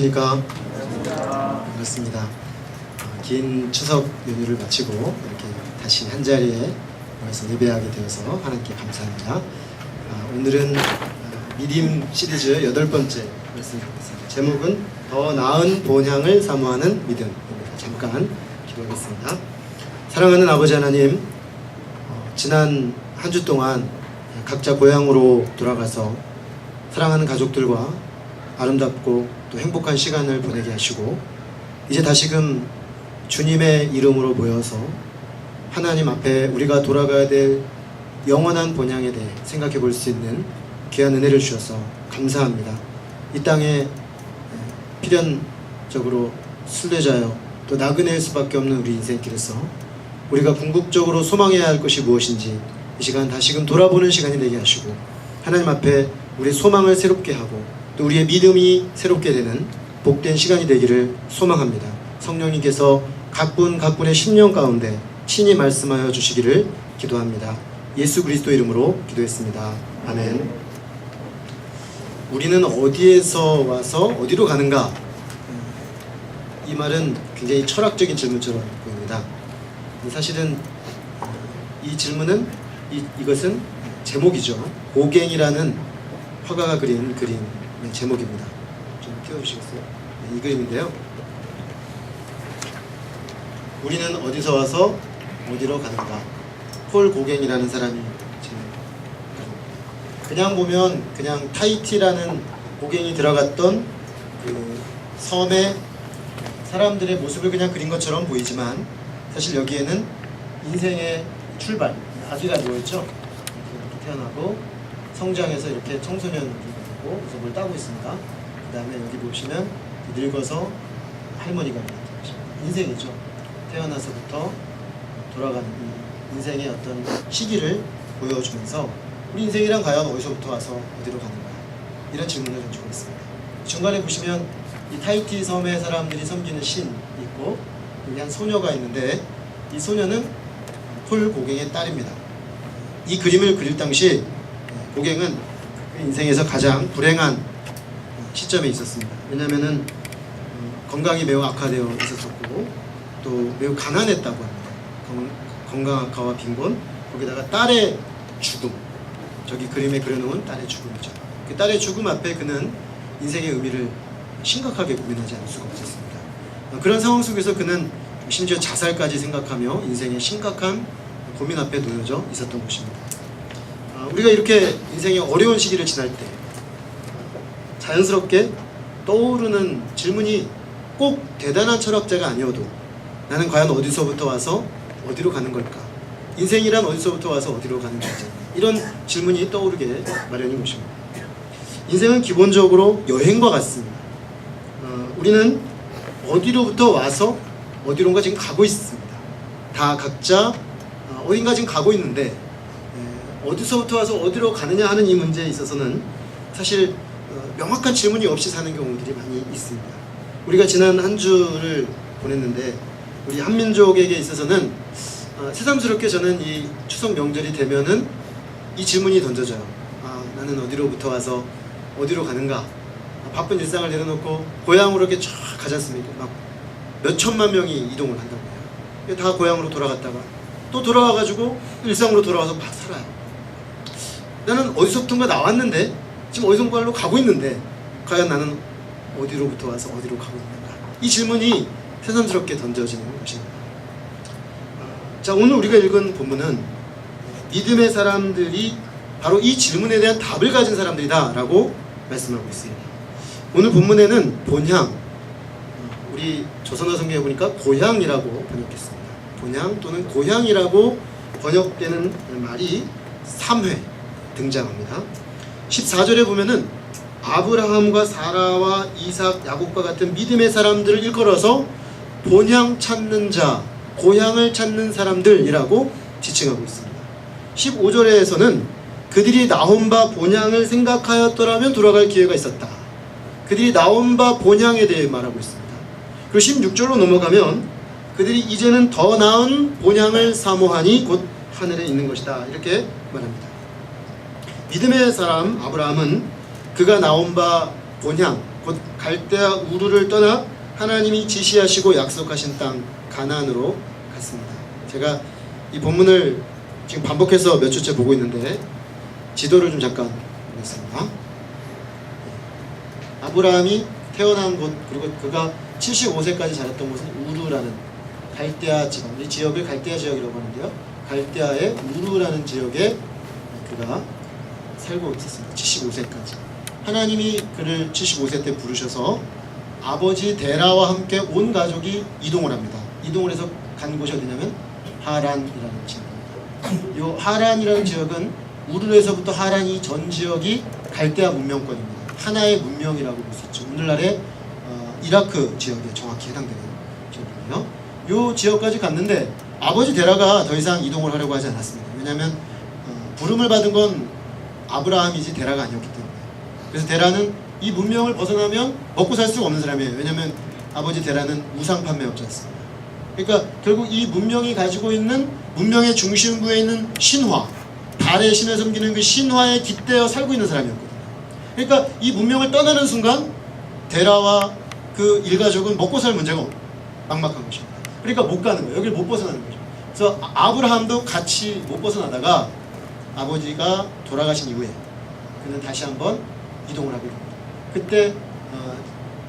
안녕하십니까. 반갑습니다. 긴 추석 연휴를 마치고 이렇게 다시 한자리에 모여서 예배하게 되어서 하나님께 감사합니다. 오늘은 믿음 시리즈 8번째 말씀드리겠습니다. 제목은 더 나은 본향을 사모하는 믿음입니다. 잠깐 기도하겠습니다. 사랑하는 아버지 하나님, 지난 한 주 동안 각자 고향으로 돌아가서 사랑하는 가족들과 아름답고 또 행복한 시간을 보내게 하시고, 이제 다시금 주님의 이름으로 모여서 하나님 앞에 우리가 돌아가야 될 영원한 본향에 대해 생각해 볼 수 있는 귀한 은혜를 주셔서 감사합니다. 이 땅에 필연적으로 순례자여 또 나그네일 수밖에 없는 우리 인생길에서 우리가 궁극적으로 소망해야 할 것이 무엇인지 이 시간 다시금 돌아보는 시간이 되게 하시고, 하나님 앞에 우리의 소망을 새롭게 하고 또 우리의 믿음이 새롭게 되는 복된 시간이 되기를 소망합니다. 성령님께서 각분 각분의 심령 가운데 친히 말씀하여 주시기를 기도합니다. 예수 그리스도 이름으로 기도했습니다. 아멘. 우리는 어디에서 와서 어디로 가는가? 이 말은 굉장히 철학적인 질문처럼 보입니다. 사실은 이 질문은 이것은 제목이죠. 고갱이라는 화가가 그린 그림의 제목입니다. 좀 띄워주시겠어요? 이 그림인데요. 우리는 어디서 와서 어디로 가는가? 폴 고갱이라는 사람이 그냥 보면 그냥 타히티라는 고갱이 들어갔던 그 섬의 사람들의 모습을 그냥 그린 것처럼 보이지만, 사실 여기에는 인생의 출발, 아기가 누워있죠. 이렇게 태어나고 성장해서 이렇게 청소년이 되고 모습을 따고 있습니다. 그 다음에 여기 보시면 늙어서 할머니가 있는 인생이죠. 태어나서부터 돌아가는 이 인생의 어떤 시기를 보여주면서 우리 인생이란 과연 어디서부터 와서 어디로 가는가, 이런 질문을 던지고 있습니다. 중간에 보시면 이 타히티 섬의 사람들이 섬기는 신이 있고 여기 한 소녀가 있는데, 이 소녀는 폴 고갱의 딸입니다. 이 그림을 그릴 당시 고갱은 그 인생에서 가장 불행한 시점에 있었습니다. 왜냐하면 건강이 매우 악화되어 있었고 또 매우 가난했다고 합니다. 건강 악화와 빈곤, 거기다가 딸의 죽음, 저기 그림에 그려놓은 딸의 죽음이죠. 그 딸의 죽음 앞에 그는 인생의 의미를 심각하게 고민하지 않을 수가 없었습니다. 그런 상황 속에서 그는 심지어 자살까지 생각하며 인생의 심각한 고민 앞에 놓여져 있었던 것입니다. 우리가 이렇게 인생의 어려운 시기를 지날 때 자연스럽게 떠오르는 질문이 꼭 대단한 철학자가 아니어도 나는 과연 어디서부터 와서 어디로 가는 걸까? 인생이란 어디서부터 와서 어디로 가는 걸까? 이런 질문이 떠오르게 마련인 것입니다. 인생은 기본적으로 여행과 같습니다. 우리는 어디로부터 와서 어디론가 지금 가고 있습니다. 다 각자 어딘가 지금 가고 있는데, 어디서부터 와서 어디로 가느냐 하는 이 문제에 있어서는 사실 명확한 질문이 없이 사는 경우들이 많이 있습니다. 우리가 지난 한 주를 보냈는데 우리 한민족에게 있어서는 새삼스럽게 저는 이 추석 명절이 되면은 이 질문이 던져져요. 나는 어디로부터 와서 어디로 가는가? 바쁜 일상을 내려놓고 고향으로 이렇게 쫙 가지 않습니까? 막 몇 천만 명이 이동을 한다고 해요. 다 고향으로 돌아갔다가 또 돌아와가지고 일상으로 돌아와서 막 살아요. 나는 어디서부턴가 나왔는데 지금 어디선가로 가고 있는데 과연 나는 어디로부터 와서 어디로 가고 있는가? 이 질문이 새삼스럽게 던져지는 것입니다. 자, 오늘 우리가 읽은 본문은 믿음의 사람들이 바로 이 질문에 대한 답을 가진 사람들이다 라고 말씀하고 있습니다. 오늘 본문에는 본향, 우리 조선어 성경에 보니까 고향이라고 번역했습니다. 본향 또는 고향이라고 번역되는 말이 3회 등장합니다. 14절에 보면은 아브라함과 사라와 이삭, 야곱과 같은 믿음의 사람들을 일컬어서 본향 찾는 자, 고향을 찾는 사람들이라고 지칭하고 있습니다. 15절에서는 그들이 나온 바 본향을 생각하였더라면 돌아갈 기회가 있었다. 그들이 나온 바 본향에 대해 말하고 있습니다. 그리고 16절로 넘어가면 그들이 이제는 더 나은 본향을 사모하니 곧 하늘에 있는 것이다, 이렇게 말합니다. 믿음의 사람 아브라함은 그가 나온 바 본향, 곧 갈대아 우르를 떠나 하나님이 지시하시고 약속하신 땅 가나안으로 갔습니다. 제가 이 본문을 지금 반복해서 몇 주째 보고 있는데 지도를 좀 잠깐 보겠습니다. 아브라함이 태어난 곳, 그리고 그가 75세까지 자랐던 곳은 우르라는 갈대아 지방, 이 지역을 갈대아 지역이라고 하는데요. 갈대아의 우르라는 지역에 그가 살고 있었습니다. 75세까지. 하나님이 그를 75세 때 부르셔서 아버지 데라와 함께 온 가족이 이동을 합니다. 이동을 해서 간 곳이 어디냐면 하란이라는 지역입니다. 이 하란이라는 지역은 우르에서부터 하란이 전 지역이 갈대아 문명권입니다. 하나의 문명이라고 볼 수 있죠. 오늘날의 이라크 지역에 정확히 해당되는 지역이에요. 이 지역까지 갔는데 아버지 데라가 더 이상 이동을 하려고 하지 않았습니다. 왜냐하면 부름을 받은 건 아브라함이지 데라가 아니었기 때문에. 그래서 데라는 이 문명을 벗어나면 먹고 살 수가 없는 사람이에요. 왜냐하면 아버지 데라는 우상 판매업자였습니다. 그러니까 결국 이 문명이 가지고 있는 문명의 중심부에 있는 신화, 달의 신을 섬기는 그 신화에 깃대어 살고 있는 사람이었거든요. 그러니까 이 문명을 떠나는 순간 데라와 그 일가족은 먹고 살 문제가 막막한 것입니다. 그러니까 못 가는 거예요. 여기를 못 벗어나는 거죠. 그래서 아브라함도 같이 못 벗어나다가 아버지가 돌아가신 이후에 그는 다시 한번 이동을 하게 됩니다. 그때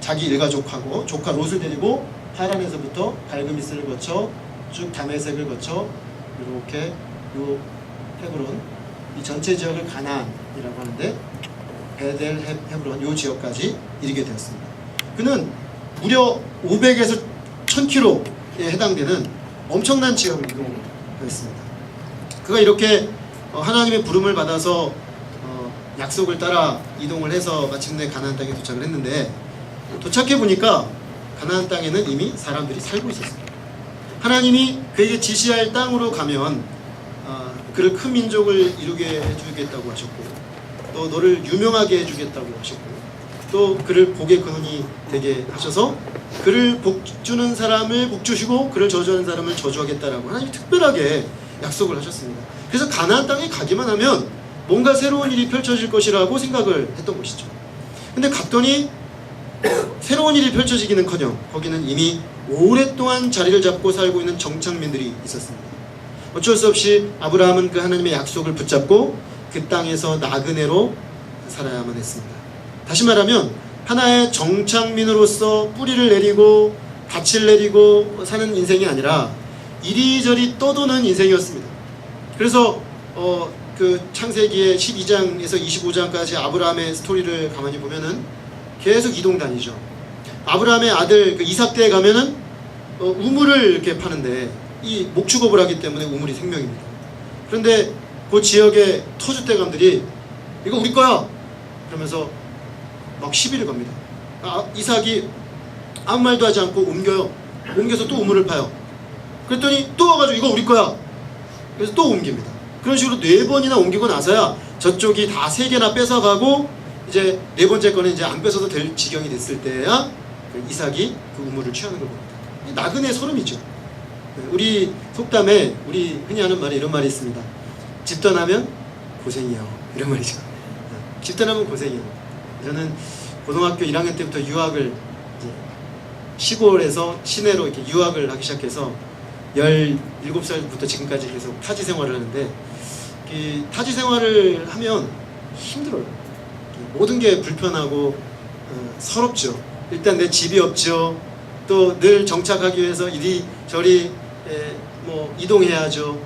자기 일가족하고 조카 롯을 데리고 하란에서부터 갈그미스를 거쳐 쭉 다메섹을 거쳐 이렇게 요 헤브론, 이 전체 지역을 가나안이라고 하는데 베델 헤브론 요 지역까지 이르게 되었습니다. 그는 무려 500에서 1000km에 해당되는 엄청난 지역을 이동했습니다. 그가 이렇게 하나님의 부름을 받아서 약속을 따라 이동을 해서 마침내 가나안 땅에 도착을 했는데, 도착해 보니까 가나안 땅에는 이미 사람들이 살고 있었습니다. 하나님이 그에게 지시할 땅으로 가면 그를 큰 민족을 이루게 해주겠다고 하셨고, 또 너를 유명하게 해주겠다고 하셨고, 또 그를 복의 근원이 되게 하셔서 그를 복주는 사람을 복주시고 그를 저주하는 사람을 저주하겠다라고 하나님이 특별하게 약속을 하셨습니다. 그래서 가나안 땅에 가기만 하면 뭔가 새로운 일이 펼쳐질 것이라고 생각을 했던 것이죠. 근데 갔더니 새로운 일이 펼쳐지기는커녕 거기는 이미 오랫동안 자리를 잡고 살고 있는 정착민들이 있었습니다. 어쩔 수 없이 아브라함은 그 하나님의 약속을 붙잡고 그 땅에서 나그네로 살아야만 했습니다. 다시 말하면 하나의 정착민으로서 뿌리를 내리고 닻을 내리고 사는 인생이 아니라 이리저리 떠도는 인생이었습니다. 그래서 그 창세기의 12장에서 25장까지 아브라함의 스토리를 가만히 보면은 계속 이동 다니죠. 아브라함의 아들 그 이삭 때에 가면은 우물을 이렇게 파는데 이 목축업을 하기 때문에 우물이 생명입니다. 그런데 그 지역의 터줏대감들이 이거 우리 거야! 그러면서 막 시비를 겁니다. 이삭이 아무 말도 하지 않고 옮겨요. 옮겨서 또 우물을 파요. 그랬더니 또 와가지고 이거 우리 거야! 그래서 또 옮깁니다. 그런 식으로 4번이나 옮기고 나서야 저쪽이 다 3개나 뺏어가고 이제 4번째 거는 이제 안 뺏어도 될 지경이 됐을 때야 그 이삭이 그 우물을 취하는 걸 봅니다. 나그네 소름이죠. 우리 속담에 우리 흔히 하는 말에 이런 말이 있습니다. 집 떠나면 고생이요. 이런 말이죠. 집 떠나면 고생이요. 저는 고등학교 1학년 때부터 유학을 시골에서 시내로 이렇게 유학을 하기 시작해서 17살부터 지금까지 계속 타지 생활을 하는데, 타지 생활을 하면 힘들어요. 모든 게 불편하고 서럽죠. 일단 내 집이 없죠. 또 늘 정착하기 위해서 이리저리 뭐 이동해야죠.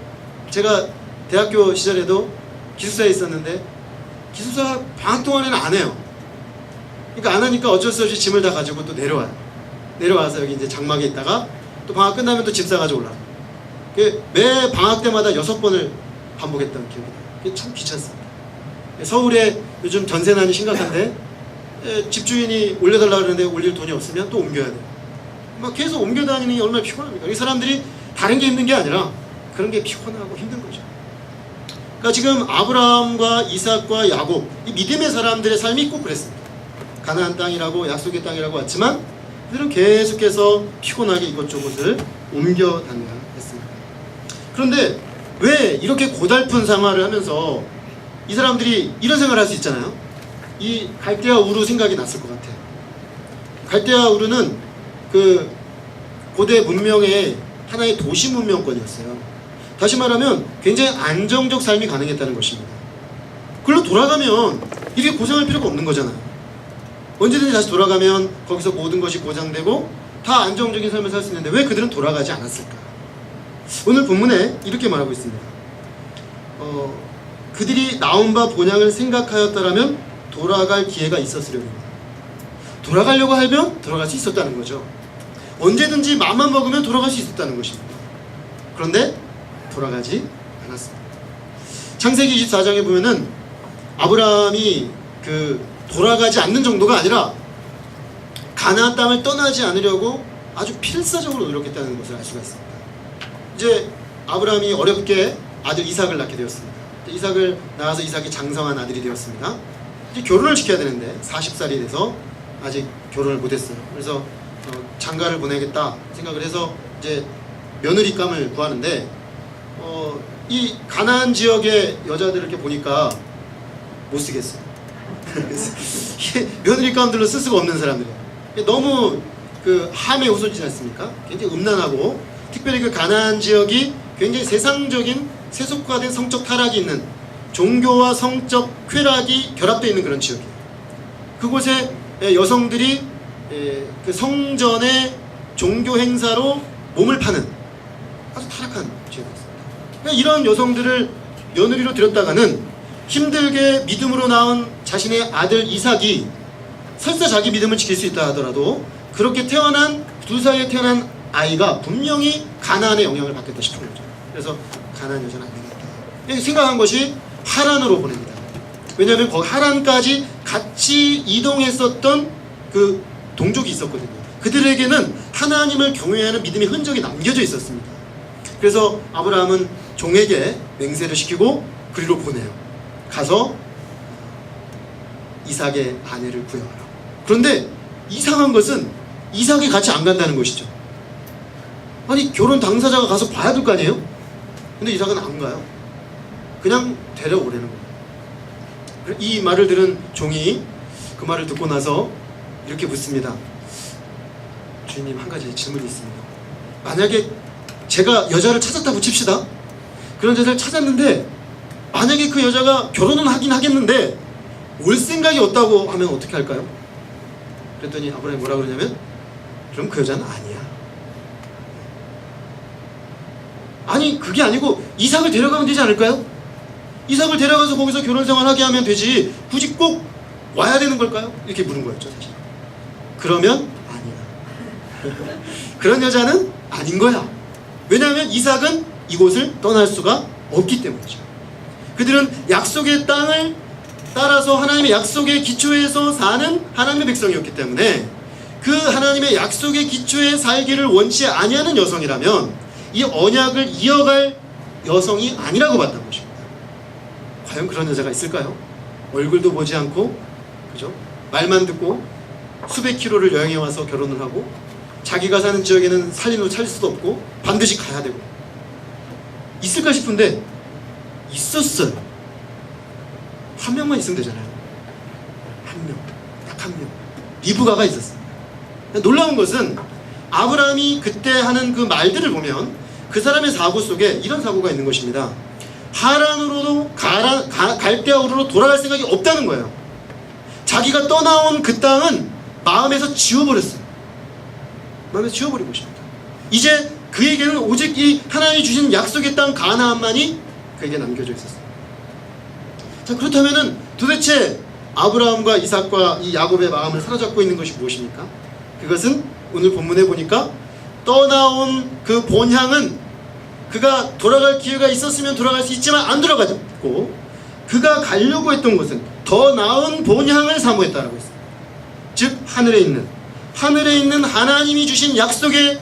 제가 대학교 시절에도 기숙사에 있었는데 기숙사 방학 동안에는 안 해요. 그러니까 안 하니까 어쩔 수 없이 짐을 다 가지고 또 내려와요. 내려와서 여기 이제 장막에 있다가 또 방학 끝나면 또 집 싸가지고 올라가요. 매 방학 때마다 6번을 반복했던 기억이 나요. 그게 참 귀찮습니다. 서울에 요즘 전세난이 심각한데 집주인이 올려달라고 그러는데 올릴 돈이 없으면 또 옮겨야 돼요. 막 계속 옮겨 다니는 게 얼마나 피곤합니까? 이 사람들이 다른 게 힘든 게 아니라 그런 게 피곤하고 힘든 거죠. 그러니까 지금 아브라함과 이삭과 야곱, 이 믿음의 사람들의 삶이 꼭 그랬습니다. 가나안 땅이라고 약속의 땅이라고 왔지만 그들은 계속해서 피곤하게 이것저것을 옮겨 다녀야 했습니다. 그런데 왜 이렇게 고달픈 생활을 하면서 이 사람들이 이런 생각을 할 수 있잖아요. 이 갈대아 우르 생각이 났을 것 같아요. 갈대아 우르는 그 고대 문명의 하나의 도시 문명권이었어요. 다시 말하면 굉장히 안정적 삶이 가능했다는 것입니다. 그걸로 돌아가면 이렇게 고생할 필요가 없는 거잖아요. 언제든지 다시 돌아가면 거기서 모든 것이 보장되고 다 안정적인 삶을 살 수 있는데 왜 그들은 돌아가지 않았을까? 오늘 본문에 이렇게 말하고 있습니다. 그들이 나온 바 본향을 생각하였다라면 돌아갈 기회가 있었으려니와. 돌아가려고 하면 돌아갈 수 있었다는 거죠. 언제든지 마음만 먹으면 돌아갈 수 있었다는 것입니다. 그런데 돌아가지 않았습니다. 창세기 24장에 보면은 아브라함이 돌아가지 않는 정도가 아니라 가나안 땅을 떠나지 않으려고 아주 필사적으로 노력했다는 것을 알 수가 있습니다. 이제 아브라함이 어렵게 아들 이삭을 낳게 되었습니다. 이삭을 낳아서 이삭이 장성한 아들이 되었습니다. 이제 결혼을 시켜야 되는데 40살이 돼서 아직 결혼을 못했어요. 그래서 장가를 보내겠다 생각을 해서 이제 며느리감을 구하는데 이 가나안 지역의 여자들을 이렇게 보니까 못 쓰겠어요. 며느리감들로 쓸 수가 없는 사람들이에요. 너무 함에 우선이지 않습니까? 굉장히 음란하고 특별히 그 가나안 지역이 굉장히 세상적인 세속화된 성적 타락이 있는 종교와 성적 쾌락이 결합되어 있는 그런 지역이에요. 그곳에 여성들이 그 성전의 종교 행사로 몸을 파는 아주 타락한 지역이었습니다. 그러니까 이런 여성들을 며느리로 들였다가는 힘들게 믿음으로 낳은 자신의 아들 이삭이 설사 자기 믿음을 지킬 수 있다 하더라도 그렇게 태어난 두 사이에 태어난 아이가 분명히 가나안의 영향을 받겠다 싶은 거죠. 그래서 가나안 여자는 안 되겠다. 이렇게 생각한 것이 하란으로 보냅니다. 왜냐하면 거기 하란까지 같이 이동했었던 그 동족이 있었거든요. 그들에게는 하나님을 경외하는 믿음의 흔적이 남겨져 있었습니다. 그래서 아브라함은 종에게 맹세를 시키고 그리로 보내요. 가서 이삭의 아내를 구해와라. 그런데 이상한 것은 이삭이 같이 안 간다는 것이죠. 아니 결혼 당사자가 가서 봐야 될 거 아니에요? 근데 이삭은 안 가요. 그냥 데려오라는 거예요. 이 말을 들은 종이 그 말을 듣고 나서 이렇게 묻습니다. 주인님, 한 가지 질문이 있습니다. 만약에 제가 여자를 찾았다고 칩시다. 그런 여자를 찾았는데 만약에 그 여자가 결혼은 하긴 하겠는데 올 생각이 없다고 하면 어떻게 할까요? 그랬더니 아브라함이 뭐라 그러냐면 그럼 그 여자는 아니야. 아니 그게 아니고 이삭을 데려가면 되지 않을까요? 이삭을 데려가서 거기서 결혼생활 하게 하면 되지 굳이 꼭 와야 되는 걸까요? 이렇게 물은 거였죠 사실. 그러면 아니야. 그런 여자는 아닌 거야. 왜냐하면 이삭은 이곳을 떠날 수가 없기 때문이죠. 그들은 약속의 땅을 따라서 하나님의 약속의 기초에서 사는 하나님의 백성이었기 때문에 그 하나님의 약속의 기초에 살기를 원치 아니하는 여성이라면 이 언약을 이어갈 여성이 아니라고 봤던 것입니다. 과연 그런 여자가 있을까요? 얼굴도 보지 않고, 그죠? 말만 듣고 수백 킬로를 여행해 와서 결혼을 하고 자기가 사는 지역에는 살림도 차릴 수도 없고 반드시 가야 되고 있을까 싶은데 있었어요. 한 명만 있으면 되잖아요. 한 명, 딱 한 명. 리브가가 있었어요. 놀라운 것은 아브라함이 그때 하는 그 말들을 보면 그 사람의 사고 속에 이런 사고가 있는 것입니다. 하란으로도 갈대아우르로 돌아갈 생각이 없다는 거예요. 자기가 떠나온 그 땅은 마음에서 지워버렸어요. 마음에서 지워버린 것입니다. 이제 그에게는 오직 이 하나님이 주신 약속의 땅 가나안만이 그에게 남겨져 있었어요. 자, 그렇다면은 도대체 아브라함과 이삭과 이 야곱의 마음을 사로잡고 있는 것이 무엇입니까? 그것은 오늘 본문에 보니까 떠나온 그 본향은 그가 돌아갈 기회가 있었으면 돌아갈 수 있지만 안 돌아가졌고 그가 가려고 했던 곳은 더 나은 본향을 사모했다라고 했습니다. 즉 하늘에 있는 하나님이 주신 약속의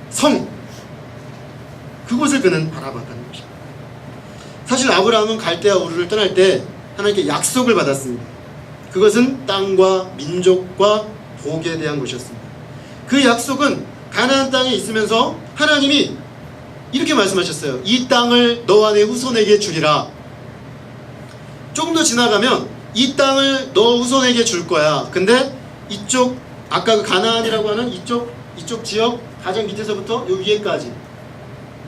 성, 그곳을 그는 바라봤다는 것입니다. 사실 아브라함은 갈대아 우르를 떠날 때 하나님께 약속을 받았습니다. 그것은 땅과 민족과 복에 대한 것이었습니다. 그 약속은 가나안 땅에 있으면서 하나님이 이렇게 말씀하셨어요. 이 땅을 너 안에 후손에게 주리라. 조금 더 지나가면 이 땅을 너 후손에게 줄 거야. 근데 이쪽 아까 그 가나안이라고 하는 이쪽 지역 가장 밑에서부터 요 위에까지,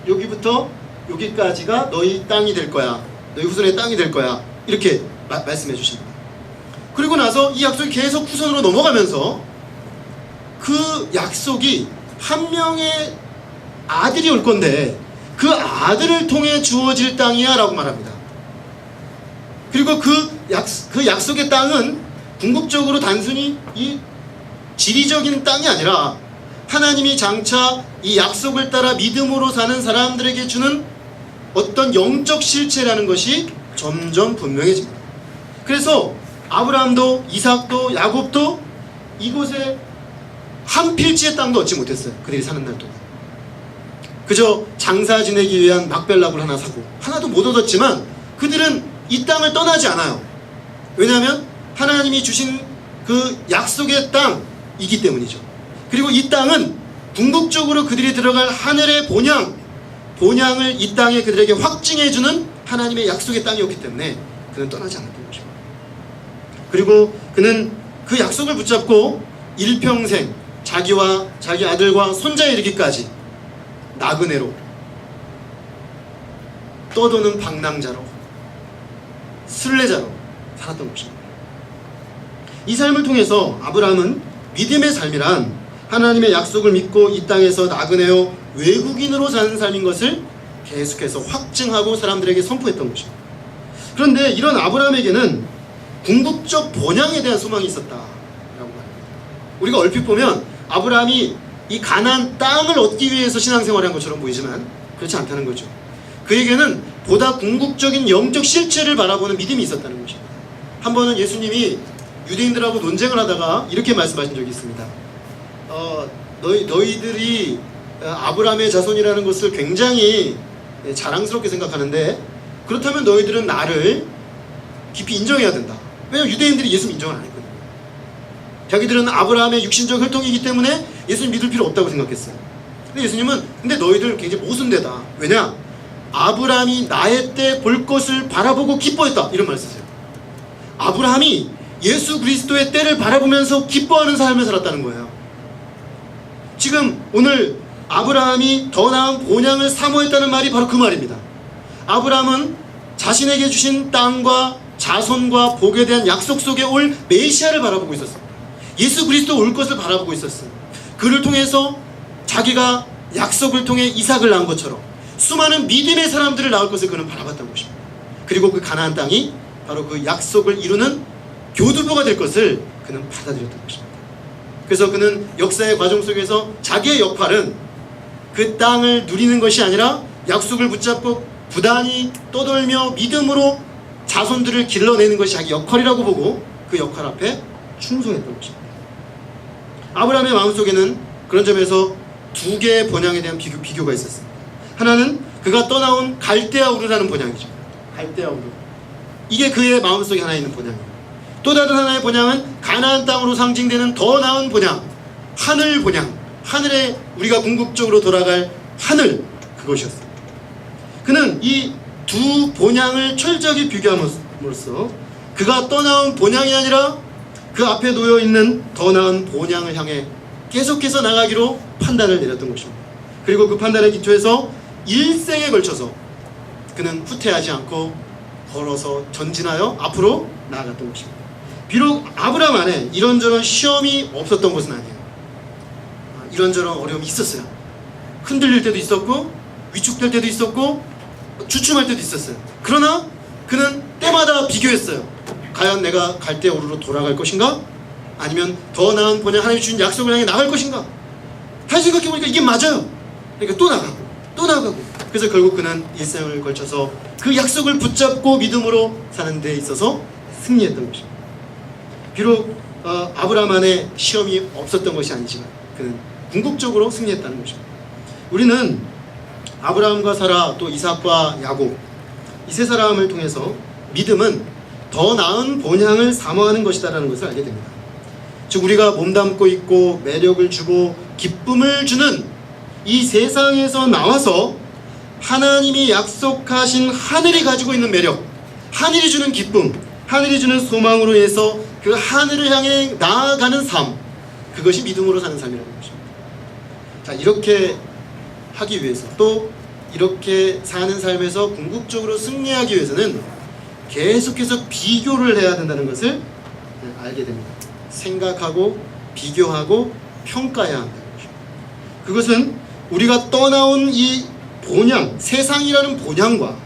여기부터 여기까지가 너희 땅이 될 거야, 너희 후손의 땅이 될 거야, 이렇게 말씀해 주십니다. 그리고 나서 이 약속이 계속 후손으로 넘어가면서 그 약속이 한 명의 아들이 올 건데 그 아들을 통해 주어질 땅이야 라고 말합니다. 그리고 그 약속의 땅은 궁극적으로 단순히 이 지리적인 땅이 아니라 하나님이 장차 이 약속을 따라 믿음으로 사는 사람들에게 주는 어떤 영적 실체라는 것이 점점 분명해집니다. 그래서 아브라함도 이삭도 야곱도 이곳에 한 필지의 땅도 얻지 못했어요. 그들이 사는 날 동안 그저 장사 지내기 위한 막벨락을 하나 사고 하나도 못 얻었지만 그들은 이 땅을 떠나지 않아요. 왜냐하면 하나님이 주신 그 약속의 땅이기 때문이죠. 그리고 이 땅은 궁극적으로 그들이 들어갈 하늘의 본향을 이 땅에 그들에게 확증해주는 하나님의 약속의 땅이었기 때문에 그는 떠나지 않았던 것입니다. 그리고 그는 그 약속을 붙잡고 일평생 자기와 자기 아들과 손자에 이르기까지 나그네로, 떠도는 방랑자로, 순례자로 살았던 것입니다. 이 삶을 통해서 아브라함은 믿음의 삶이란 하나님의 약속을 믿고 이 땅에서 나그네요 외국인으로 사는 삶인 것을 계속해서 확증하고 사람들에게 선포했던 것입니다. 그런데 이런 아브라함에게는 궁극적 본향에 대한 소망이 있었다라고 합니다. 우리가 얼핏 보면 아브라함이 이 가나안 땅을 얻기 위해서 신앙생활을 한 것처럼 보이지만 그렇지 않다는 거죠. 그에게는 보다 궁극적인 영적 실체를 바라보는 믿음이 있었다는 것입니다. 한 번은 예수님이 유대인들하고 논쟁을 하다가 이렇게 말씀하신 적이 있습니다. 너희들이 아브라함의 자손이라는 것을 굉장히 자랑스럽게 생각하는데 그렇다면 너희들은 나를 깊이 인정해야 된다. 왜냐하면 유대인들이 예수 인정을 안 했거든요. 자기들은 아브라함의 육신적 혈통이기 때문에 예수님 믿을 필요 없다고 생각했어요. 근데 예수님은 근데 너희들 굉장히 모순되다. 왜냐? 아브라함이 나의 때 볼 것을 바라보고 기뻐했다. 이런 말을 쓰세요. 아브라함이 예수 그리스도의 때를 바라보면서 기뻐하는 삶을 살았다는 거예요. 지금 오늘 아브라함이 더 나은 본향을 사모했다는 말이 바로 그 말입니다. 아브라함은 자신에게 주신 땅과 자손과 복에 대한 약속 속에 올 메시아를 바라보고 있었어요. 예수 그리스도 올 것을 바라보고 있었어요. 그를 통해서 자기가 약속을 통해 이삭을 낳은 것처럼 수많은 믿음의 사람들을 낳을 것을 그는 바라봤던 것입니다. 그리고 그 가나안 땅이 바로 그 약속을 이루는 교두보가 될 것을 그는 받아들였던 것입니다. 그래서 그는 역사의 과정 속에서 자기의 역할은 그 땅을 누리는 것이 아니라 약속을 붙잡고 부단히 떠돌며 믿음으로 자손들을 길러내는 것이 자기 역할이라고 보고 그 역할 앞에 충성했던 것입니다. 아브라함의 마음속에는 그런 점에서 두 개의 본향에 대한 비교가 있었습니다. 하나는 그가 떠나온 갈대아 우르라는 본향이죠. 갈대아 우르. 이게 그의 마음속에 하나 있는 본향이에요. 또 다른 하나의 본향은 가나안 땅으로 상징되는 더 나은 본향, 하늘 본향, 하늘에 우리가 궁극적으로 돌아갈 하늘, 그것이었습니다. 그는 이 두 본향을 철저하게 비교함으로써 그가 떠나온 본향이 아니라 그 앞에 놓여있는 더 나은 본향을 향해 계속해서 나가기로 판단을 내렸던 것입니다. 그리고 그 판단의 기초에서 일생에 걸쳐서 그는 후퇴하지 않고 걸어서 전진하여 앞으로 나아갔던 것입니다. 비록 아브라함 안에 이런저런 시험이 없었던 것은 아니에요. 이런저런 어려움이 있었어요. 흔들릴 때도 있었고 위축될 때도 있었고 주춤할 때도 있었어요. 그러나 그는 때마다 비교했어요. 과연 내가 갈대아 우르로 돌아갈 것인가? 아니면 더 나은 본향 하나님이 주신 약속을 향해 나갈 것인가? 잘 생각해보니까 이게 맞아요. 그러니까 또 나가고 그래서 결국 그는 일생을 걸쳐서 그 약속을 붙잡고 믿음으로 사는 데 있어서 승리했던 것입니다. 비록 아브라함 안에 시험이 없었던 것이 아니지만 그는 궁극적으로 승리했다는 것입니다. 우리는 아브라함과 사라 또 이삭과 야곱 이 세 사람을 통해서 믿음은 더 나은 본향을 사모하는 것이다라는 것을 알게 됩니다. 즉 우리가 몸담고 있고 매력을 주고 기쁨을 주는 이 세상에서 나와서 하나님이 약속하신 하늘이 가지고 있는 매력, 하늘이 주는 기쁨, 하늘이 주는 소망으로 해서 그 하늘을 향해 나아가는 삶, 그것이 믿음으로 사는 삶이라는 것입니다. 자, 이렇게 하기 위해서, 또 이렇게 사는 삶에서 궁극적으로 승리하기 위해서는 계속해서 비교를 해야 된다는 것을 알게 됩니다. 생각하고 비교하고 평가해야 한다는 것입니다. 그것은 우리가 떠나온 이 본향, 세상이라는 본향과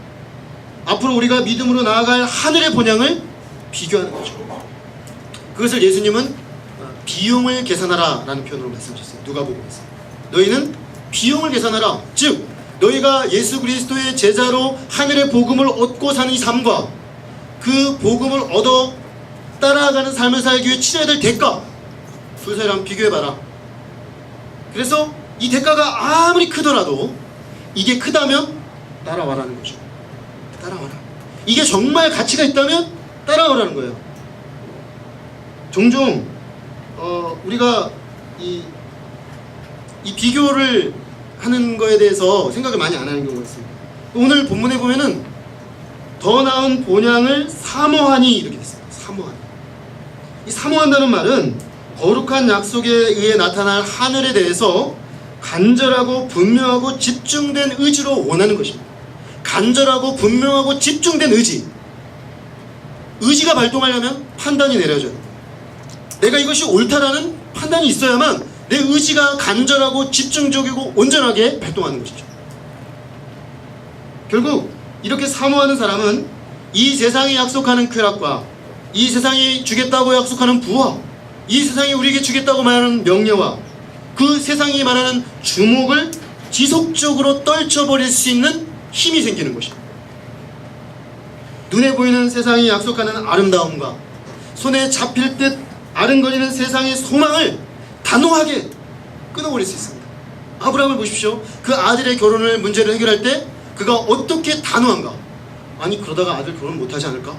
앞으로 우리가 믿음으로 나아갈 하늘의 본향을 비교하는 거죠. 그것을 예수님은 비용을 계산하라 라는 표현으로 말씀하셨어요. 누가복음에서 너희는 비용을 계산하라. 즉 너희가 예수 그리스도의 제자로 하늘의 복음을 얻고 사는 이 삶과 그 복음을 얻어 따라가는 삶을 살기 위해 치러야 될 대가, 두 사람을 한번 비교해봐라. 그래서 이 대가가 아무리 크더라도 이게 크다면 따라와라는 거죠. 따라와라. 이게 정말 가치가 있다면 따라오라는 거예요. 종종 우리가 이 비교를 하는 거에 대해서 생각을 많이 안 하는 경우가 있습니다. 오늘 본문에 보면은 더 나은 본향을 사모하니 이렇게 됐어요. 사모하니. 이 사모한다는 말은 거룩한 약속에 의해 나타날 하늘에 대해서 간절하고 분명하고 집중된 의지로 원하는 것입니다. 간절하고 분명하고 집중된 의지. 의지가 발동하려면 판단이 내려져요. 내가 이것이 옳다라는 판단이 있어야만 내 의지가 간절하고 집중적이고 온전하게 발동하는 것이죠. 결국 이렇게 사모하는 사람은 이 세상이 약속하는 쾌락과 이 세상이 주겠다고 약속하는 부와 이 세상이 우리에게 주겠다고 말하는 명예와 그 세상이 말하는 주목을 지속적으로 떨쳐버릴 수 있는 힘이 생기는 것입니다. 눈에 보이는 세상이 약속하는 아름다움과 손에 잡힐 듯 아른거리는 세상의 소망을 단호하게 끊어버릴 수 있습니다. 아브라함을 보십시오. 그 아들의 결혼을 문제를 해결할 때 그가 어떻게 단호한가? 아니 그러다가 아들 결혼 못하지 않을까?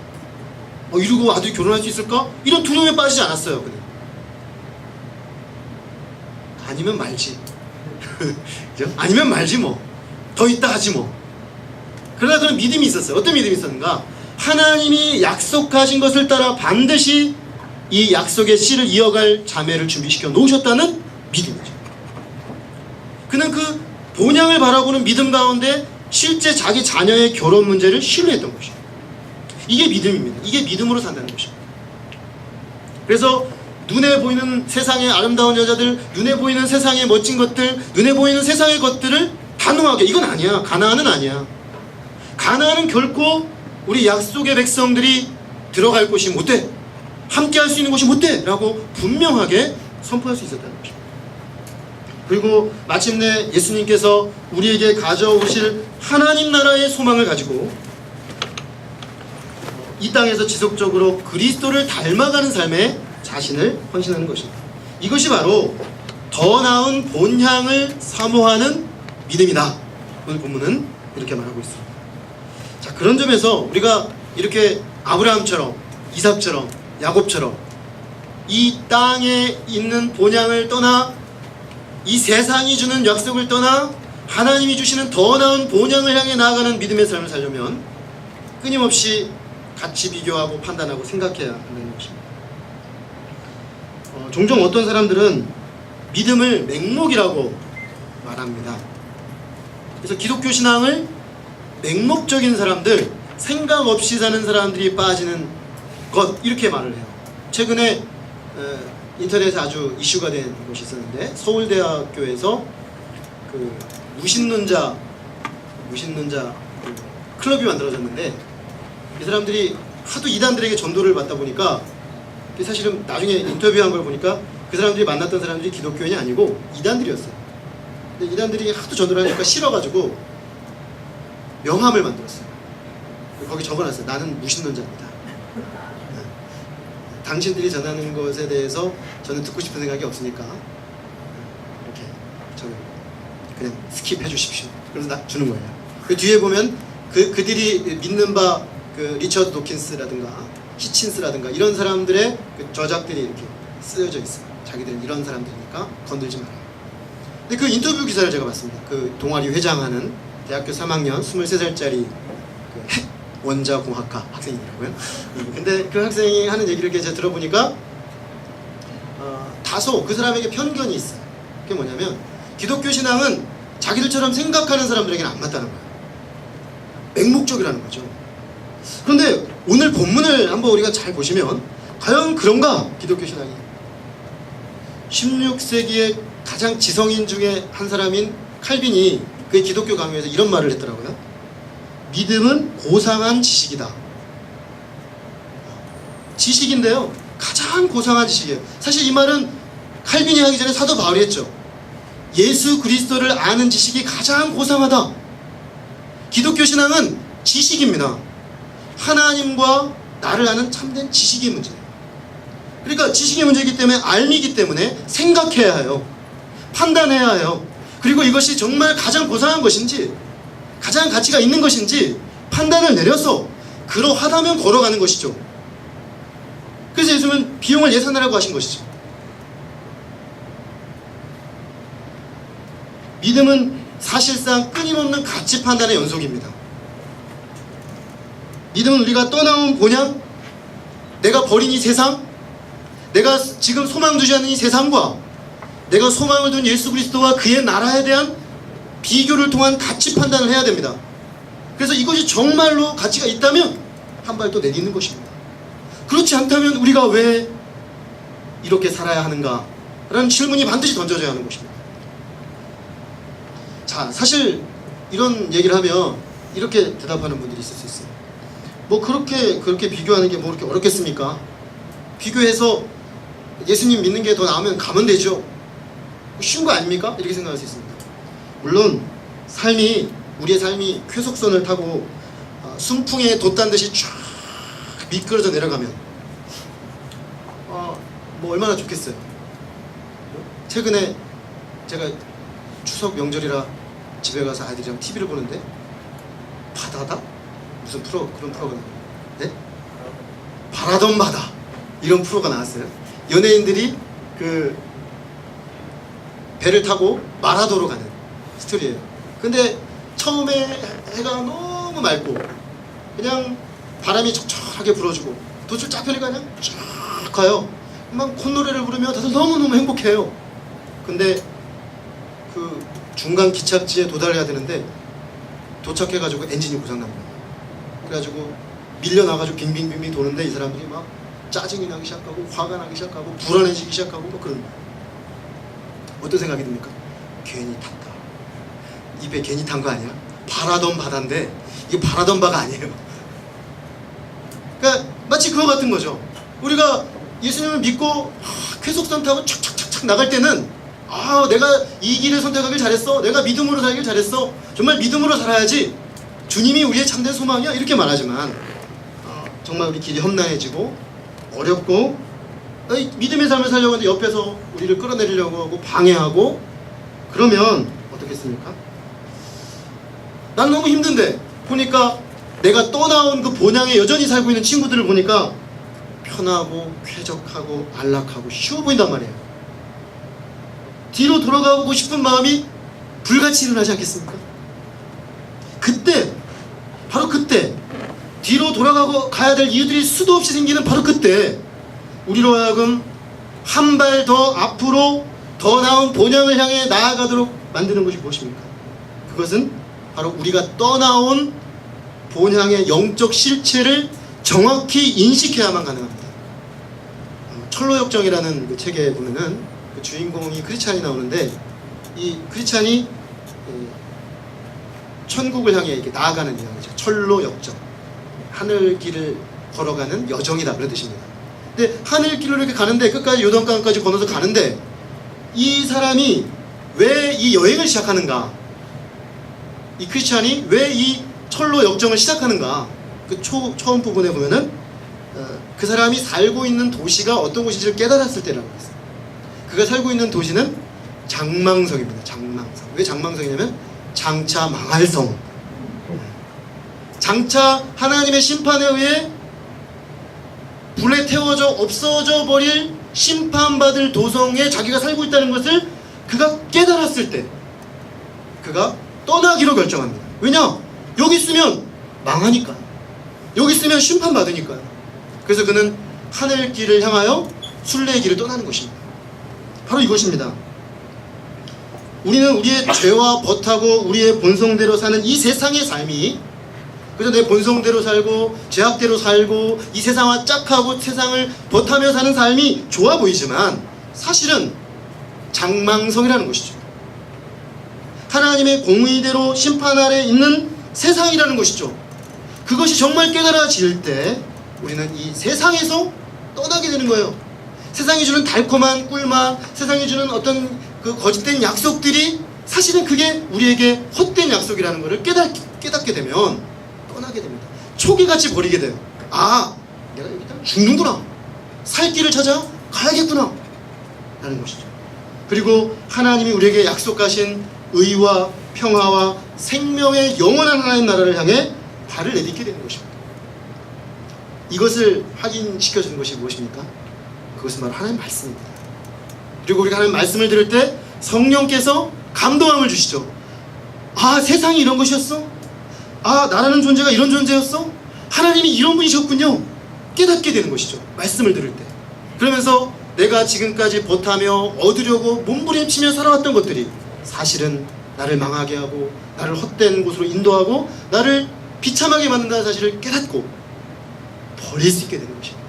이러고 아들이 결혼할 수 있을까? 이런 두려움에 빠지지 않았어요. 그냥. 아니면 말지. 아니면 말지 뭐. 더 있다 하지 뭐. 그러나 그런 믿음이 있었어요. 어떤 믿음이 있었는가? 하나님이 약속하신 것을 따라 반드시 이 약속의 씨를 이어갈 자매를 준비시켜 놓으셨다는 믿음이죠. 그는 그 본향을 바라보는 믿음 가운데 실제 자기 자녀의 결혼 문제를 신뢰했던 것이죠. 이게 믿음입니다. 이게 믿음으로 산다는 것입니다. 그래서 눈에 보이는 세상의 아름다운 여자들, 눈에 보이는 세상의 멋진 것들, 눈에 보이는 세상의 것들을 단호하게, 이건 아니야. 가나안은 아니야. 가나안은 결코 우리 약속의 백성들이 들어갈 곳이 못 돼. 함께 할 수 있는 곳이 못 돼. 라고 분명하게 선포할 수 있었다는 것입니다. 그리고 마침내 예수님께서 우리에게 가져오실 하나님 나라의 소망을 가지고 이 땅에서 지속적으로 그리스도를 닮아가는 삶에 자신을 헌신하는 것입니다. 이것이 바로 더 나은 본향을 사모하는 믿음이다. 오늘 본문은 이렇게 말하고 있습니다. 자, 그런 점에서 우리가 이렇게 아브라함처럼, 이삭처럼, 야곱처럼 이 땅에 있는 본향을 떠나 이 세상이 주는 약속을 떠나 하나님이 주시는 더 나은 본향을 향해 나아가는 믿음의 삶을 살려면 끊임없이 같이 비교하고 판단하고 생각해야 한다는 것입니다. 종종 어떤 사람들은 믿음을 맹목이라고 말합니다. 그래서 기독교 신앙을 맹목적인 사람들, 생각 없이 사는 사람들이 빠지는 것, 이렇게 말을 해요. 최근에 인터넷에 아주 이슈가 된 것이 있었는데, 서울대학교에서 그 무신론자 클럽이 만들어졌는데, 이 사람들이 하도 이단들에게 전도를 받다 보니까, 사실은 나중에 인터뷰한 걸 보니까 그 사람들이 만났던 사람들이 기독교인이 아니고 이단들이었어요. 근데 이단들이 하도 전도를 하니까 싫어가지고 명함을 만들었어요. 거기 적어놨어요. 나는 무신론자입니다. 당신들이 전하는 것에 대해서 저는 듣고 싶은 생각이 없으니까 이렇게 저는 그냥 스킵해 주십시오. 그래서 주는 거예요. 그 뒤에 보면 그들이 믿는 바 그 리처드 도킨스라든가 히친스라든가 이런 사람들의 그 저작들이 이렇게 쓰여져 있어요. 자기들은 이런 사람들이니까 건들지 마라. 근데 그 인터뷰 기사를 제가 봤습니다. 그 동아리 회장하는 대학교 3학년 23살짜리 그 핵 원자공학과 학생이더라고요. 근데 그 학생이 하는 얘기를 제가 들어보니까 다소 그 사람에게 편견이 있어요. 그게 뭐냐면 기독교 신앙은 자기들처럼 생각하는 사람들에게는 안 맞다는 거예요. 맹목적이라는 거죠. 그런데 오늘 본문을 한번 우리가 잘 보시면 과연 그런가? 기독교 신앙이 16세기의 가장 지성인 중에 한 사람인 칼빈이 그의 기독교 강요에서 이런 말을 했더라고요. 믿음은 고상한 지식이다. 지식인데요, 가장 고상한 지식이에요. 사실 이 말은 칼빈이 하기 전에 사도 바울이 했죠. 예수 그리스도를 아는 지식이 가장 고상하다. 기독교 신앙은 지식입니다. 하나님과 나를 아는 참된 지식의 문제예요. 그러니까 지식의 문제이기 때문에 알미기 때문에 생각해야 해요. 판단해야 해요. 그리고 이것이 정말 가장 고상한 것인지 가장 가치가 있는 것인지 판단을 내려서 그러하다면 걸어가는 것이죠. 그래서 예수님은 비용을 예산하라고 하신 것이죠. 믿음은 사실상 끊임없는 가치 판단의 연속입니다. 믿음은 우리가 떠나온 본향, 내가 버린 이 세상, 내가 지금 소망 두지 않는 이 세상과 내가 소망을 둔 예수 그리스도와 그의 나라에 대한 비교를 통한 가치 판단을 해야 됩니다. 그래서 이것이 정말로 가치가 있다면 한 발 또 내딛는 것입니다. 그렇지 않다면 우리가 왜 이렇게 살아야 하는가? 라는 질문이 반드시 던져져야 하는 것입니다. 자, 사실 이런 얘기를 하면 이렇게 대답하는 분들이 있을 수 있어요. 뭐 그렇게 비교하는 게 뭐 그렇게 어렵겠습니까? 비교해서 예수님 믿는 게 더 나으면 가면 되죠. 쉬운 거 아닙니까? 이렇게 생각할 수 있습니다. 물론 우리의 삶이 쾌속선을 타고 순풍에 돛단 듯이 쫙 미끄러져 내려가면 뭐 얼마나 좋겠어요. 최근에 제가 추석 명절이라 집에 가서 아이들이랑 TV를 보는데 바다다? 무슨 그런 프로가 나와요. 네? 바라던 바다 이런 프로가 나왔어요. 연예인들이 그 배를 타고 마라도로 가는 스토리예요. 근데 처음에 해가 너무 맑고 그냥 바람이 촉촉하게 불어주고 도출 좌편이가 그냥 쫙 가요. 막 콧노래를 부르며 다들 너무너무 행복해요. 근데 그 중간 기착지에 도달해야 되는데 도착해가지고 엔진이 고장납니다. 그래가지고 밀려나가지고 빙빙빙빙 도는데 이 사람들이 막 짜증이 나기 시작하고 화가 나기 시작하고 불안해지기 시작하고 막 그런 거예요. 어떤 생각이 듭니까? 괜히 탔다. 이 배 괜히 탄 거 아니야? 바라던 바다인데 이게 바라던 바가 아니에요. 그러니까 마치 그거 같은 거죠. 우리가 예수님을 믿고 쾌속선 타고 착착착착 나갈 때는 내가 이 길을 선택하길 잘했어. 내가 믿음으로 살길 잘했어. 정말 믿음으로 살아야지. 주님이 우리의 참된 소망이야. 이렇게 말하지만 정말 우리 길이 험난해지고 어렵고 믿음의 삶을 살려고 하는데 옆에서 우리를 끌어내리려고 하고 방해하고 그러면 어떻겠습니까? 난 너무 힘든데 보니까 내가 떠나온 그 본향에 여전히 살고 있는 친구들을 보니까 편하고 쾌적하고 안락하고 쉬워 보인단 말이에요. 뒤로 돌아가고 싶은 마음이 불같이 일어나지 않겠습니까? 바로 그때 뒤로 돌아가고 가야 될 이유들이 수도 없이 생기는 바로 그때 우리로 하여금 한 발 더 앞으로 더 나은 본향을 향해 나아가도록 만드는 것이 무엇입니까? 그것은 바로 우리가 떠나온 본향의 영적 실체를 정확히 인식해야만 가능합니다. 철로역정이라는 그 책에 보면은 그 주인공이 크리스찬이 나오는데 이 크리스찬이 천국을 향해 이렇게 나아가는 이야기죠. 철로역정, 하늘길을 걸어가는 여정이다 그런 뜻입니다. 근데 하늘길로 이렇게 가는데 끝까지 요단강까지 건너서 가는데 이 사람이 왜 이 여행을 시작하는가? 이 크리스찬이 왜 이 철로 역정을 시작하는가? 그 처음 부분에 보면은 그 사람이 살고 있는 도시가 어떤 곳인지를 깨달았을 때라고 했어요. 그가 살고 있는 도시는 장망성입니다. 장망성. 왜 장망성이냐면 장차 망할 성. 장차 하나님의 심판에 의해 불에 태워져 없어져 버릴 심판받을 도성에 자기가 살고 있다는 것을 그가 깨달았을 때 그가 떠나기로 결정합니다. 왜냐? 여기 있으면 망하니까. 여기 있으면 심판받으니까요. 그래서 그는 하늘길을 향하여 순례의 길을 떠나는 것입니다. 바로 이것입니다. 우리는 우리의 죄와 벗하고 우리의 본성대로 사는 이 세상의 삶이, 그래서 내 본성대로 살고 죄악대로 살고 이 세상과 짝하고 세상을 벗하며 사는 삶이 좋아 보이지만 사실은 장망성이라는 것이죠. 하나님의 공의대로 심판 아래 있는 세상이라는 것이죠. 그것이 정말 깨달아질 때 우리는 이 세상에서 떠나게 되는 거예요. 세상이 주는 달콤한 꿀맛, 세상이 주는 어떤 그 거짓된 약속들이 사실은 그게 우리에게 헛된 약속이라는 것을 깨닫게 되면 떠나게 됩니다. 초기같이 버리게 돼요. 아, 내가 여기다 죽는구나, 살 길을 찾아 가야겠구나 라는 것이죠. 그리고 하나님이 우리에게 약속하신 의와 평화와 생명의 영원한 하나님 나라를 향해 발을 내딛게 되는 것입니다. 이것을 확인시켜주는 것이 무엇입니까? 그것은 바로 하나님 말씀입니다. 그리고 우리가 하나님 말씀을 들을 때 성령께서 감동함을 주시죠. 아, 세상이 이런 것이었어? 아, 나라는 존재가 이런 존재였어? 하나님이 이런 분이셨군요. 깨닫게 되는 것이죠. 말씀을 들을 때. 그러면서 내가 지금까지 벗하며 얻으려고 몸부림치며 살아왔던 것들이 사실은 나를 망하게 하고 나를 헛된 곳으로 인도하고 나를 비참하게 만든다는 사실을 깨닫고 버릴 수 있게 되는 것입니다.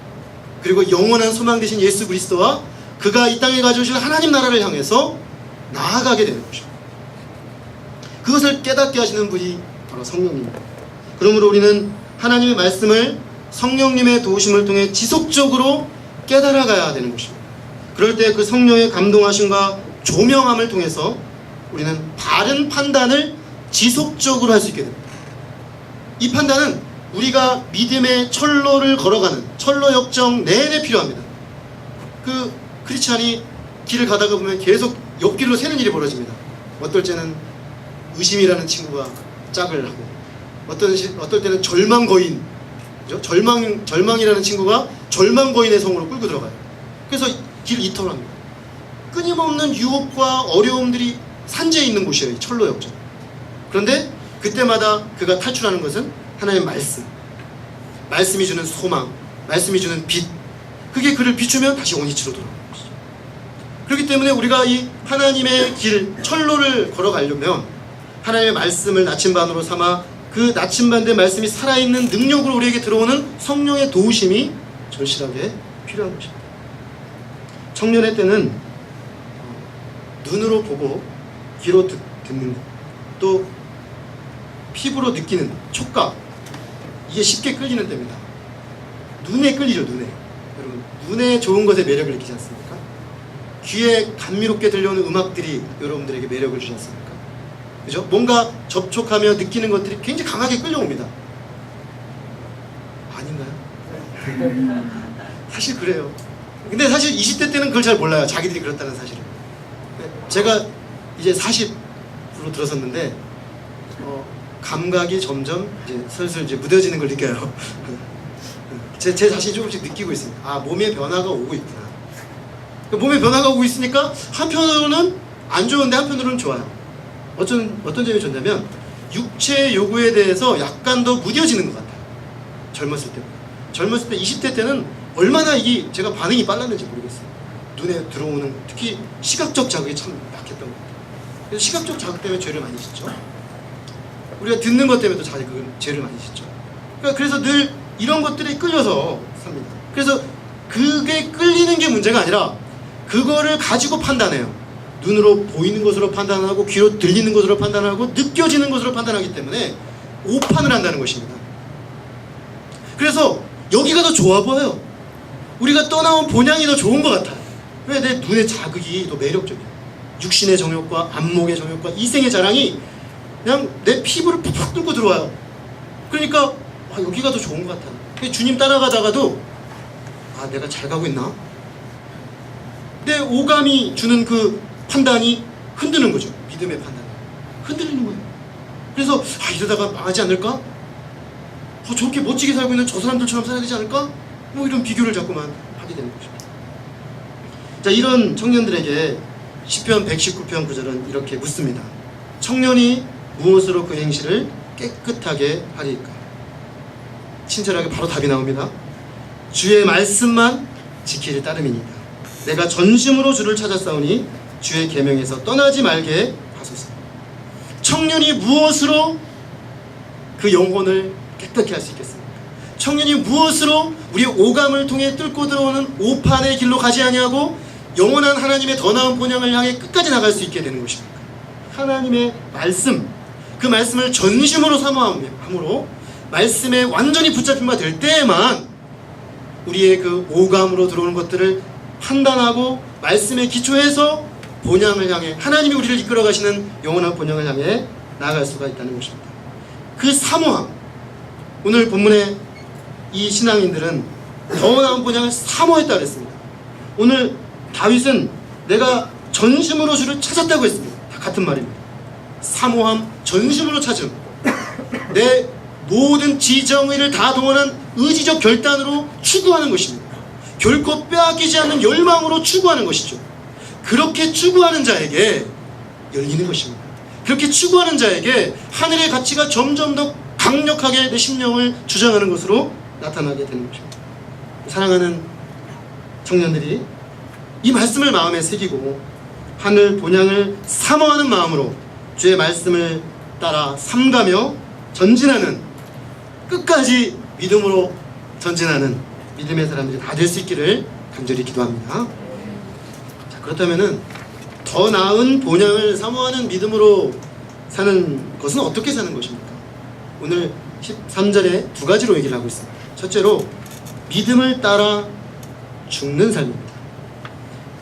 그리고 영원한 소망 되신 예수 그리스도와 그가 이 땅에 가져오실 하나님 나라를 향해서 나아가게 되는 것입니다. 그것을 깨닫게 하시는 분이 바로 성령님입니다. 그러므로 우리는 하나님의 말씀을 성령님의 도우심을 통해 지속적으로 깨달아가야 되는 것입니다. 그럴 때 그 성령의 감동하심과 조명함을 통해서 우리는 바른 판단을 지속적으로 할 수 있게 됩니다. 이 판단은 우리가 믿음의 철로를 걸어가는 철로 역정 내내 필요합니다. 그 크리스찬이 길을 가다가 보면 계속 옆길로 새는 일이 벌어집니다. 어떨 때는 의심이라는 친구가 짝을 하고, 어떨 때는 절망거인, 그죠? 절망이라는 친구가 절망거인의 성으로 끌고 들어가요. 그래서 길 이탈합니다. 끊임없는 유혹과 어려움들이 산재해 있는 곳이에요, 이 철로 역정. 그런데 그때마다 그가 탈출하는 것은 하나님의 말씀, 말씀이 주는 소망, 말씀이 주는 빛, 그게 그를 비추면 다시 원위치로 돌아오는 것이죠. 그렇기 때문에 우리가 이 하나님의 길, 철로를 걸어가려면 하나님의 말씀을 나침반으로 삼아 그 나침반된 말씀이 살아있는 능력으로 우리에게 들어오는 성령의 도우심이 절실하게 필요한 것입니다. 청년의 때는 눈으로 보고 귀로 듣는 것, 또 피부로 느끼는 촉각, 이게 쉽게 끌리는 때입니다. 눈에 끌리죠, 눈에. 여러분, 눈에 좋은 것에 매력을 느끼지 않습니까? 귀에 감미롭게 들려오는 음악들이 여러분들에게 매력을 주지 않습니까? 그죠? 뭔가 접촉하며 느끼는 것들이 굉장히 강하게 끌려옵니다. 아닌가요? 사실 그래요. 근데 사실 20대 때는 그걸 잘 몰라요. 자기들이 그렇다는 사실을. 제가 이제 40으로 들어섰는데 감각이 점점 이제 슬슬 이제 무뎌지는 걸 느껴요. 제 자신이 조금씩 느끼고 있습니다. 아, 몸의 변화가 오고 있구나. 몸의 변화가 오고 있으니까 한편으로는 안 좋은데 한편으로는 좋아요. 어떤 점이 좋냐면 육체의 요구에 대해서 약간 더 무뎌지는 것 같아요. 젊었을 때 20대 때는 얼마나 이게 제가 반응이 빨랐는지 모르겠어요. 눈에 들어오는, 특히 시각적 자극이 참 약했던 것 같아요. 그래서 시각적 자극 때문에 죄를 많이 짓죠. 우리가 듣는 것 때문에 또 죄를 많이 짓죠. 그래서 늘 이런 것들이 끌려서 삽니다. 그래서 그게 끌리는 게 문제가 아니라 그거를 가지고 판단해요. 눈으로 보이는 것으로 판단하고 귀로 들리는 것으로 판단하고 느껴지는 것으로 판단하기 때문에 오판을 한다는 것입니다. 그래서 여기가 더 좋아 보여요. 우리가 떠나온 본향이 더 좋은 것 같아요. 왜? 내 눈의 자극이 더 매력적이에요. 육신의 정욕과 안목의 정욕과 이생의 자랑이 그냥 내 피부를 푹푹 뚫고 들어와요. 그러니까 여기가 더 좋은 것 같아요. 주님 따라가다가도 내가 잘 가고 있나? 내 오감이 주는 그 판단이 흔드는 거죠. 믿음의 판단이 흔들리는 거예요. 그래서 이러다가 망하지 않을까? 저렇게 멋지게 살고 있는 저 사람들처럼 살아야 되지 않을까? 뭐 이런 비교를 자꾸만 하게 되는 것입니다. 자, 이런 청년들에게 시편 119편 9절은 이렇게 묻습니다. 청년이 무엇으로 그 행실을 깨끗하게 하리까? 친절하게 바로 답이 나옵니다. 주의 말씀만 지키리 따름이니까. 내가 전심으로 주를 찾았사오니 주의 계명에서 떠나지 말게 하소서. 청년이 무엇으로 그 영혼을 깨끗게 할 수 있겠습니까? 청년이 무엇으로 우리 오감을 통해 뚫고 들어오는 오판의 길로 가지 아니하고 영원한 하나님의 더 나은 본향을 향해 끝까지 나갈 수 있게 되는 것입니까? 하나님의 말씀, 그 말씀을 전심으로 사모함으로 말씀에 완전히 붙잡힌 바 될 때에만 우리의 그 오감으로 들어오는 것들을 판단하고 말씀에 기초해서 본향을 향해, 하나님이 우리를 이끌어 가시는 영원한 본향을 향해 나아갈 수가 있다는 것입니다. 그 사모함, 오늘 본문에 이 신앙인들은 더 나은 본향을 사모했다고 했습니다. 오늘 다윗은 내가 전심으로 주를 찾았다고 했습니다. 다 같은 말입니다. 사모함, 전심으로 찾음, 내 모든 지정의를 다 동원한 의지적 결단으로 추구하는 것입니다. 결코 빼앗기지 않는 열망으로 추구하는 것이죠. 그렇게 추구하는 자에게 열리는 것입니다. 그렇게 추구하는 자에게 하늘의 가치가 점점 더 강력하게 내 심령을 주장하는 것으로 나타나게 되는 것입니다. 사랑하는 청년들이 이 말씀을 마음에 새기고 하늘 본향을 사모하는 마음으로 주의 말씀을 따라 삼가며 전진하는, 끝까지 믿음으로 전진하는 믿음의 사람들이 다 될 수 있기를 간절히 기도합니다. 자, 그렇다면은 더 나은 본향을 사모하는 믿음으로 사는 것은 어떻게 사는 것입니까? 오늘 13절에 두 가지로 얘기를 하고 있습니다. 첫째로 믿음을 따라 죽는 삶입니다.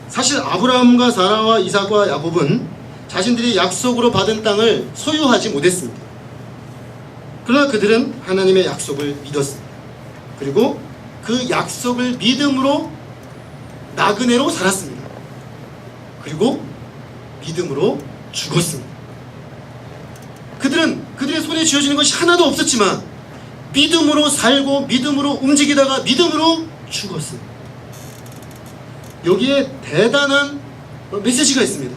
사실 아브라함과 사라와 이삭과 야곱은 자신들이 약속으로 받은 땅을 소유하지 못했습니다. 그러나 그들은 하나님의 약속을 믿었습니다. 그리고 그 약속을 믿음으로 나그네로 살았습니다. 그리고 믿음으로 죽었습니다. 그들은 그들의 손에 쥐어지는 것이 하나도 없었지만 믿음으로 살고 믿음으로 움직이다가 믿음으로 죽었습니다. 여기에 대단한 메시지가 있습니다.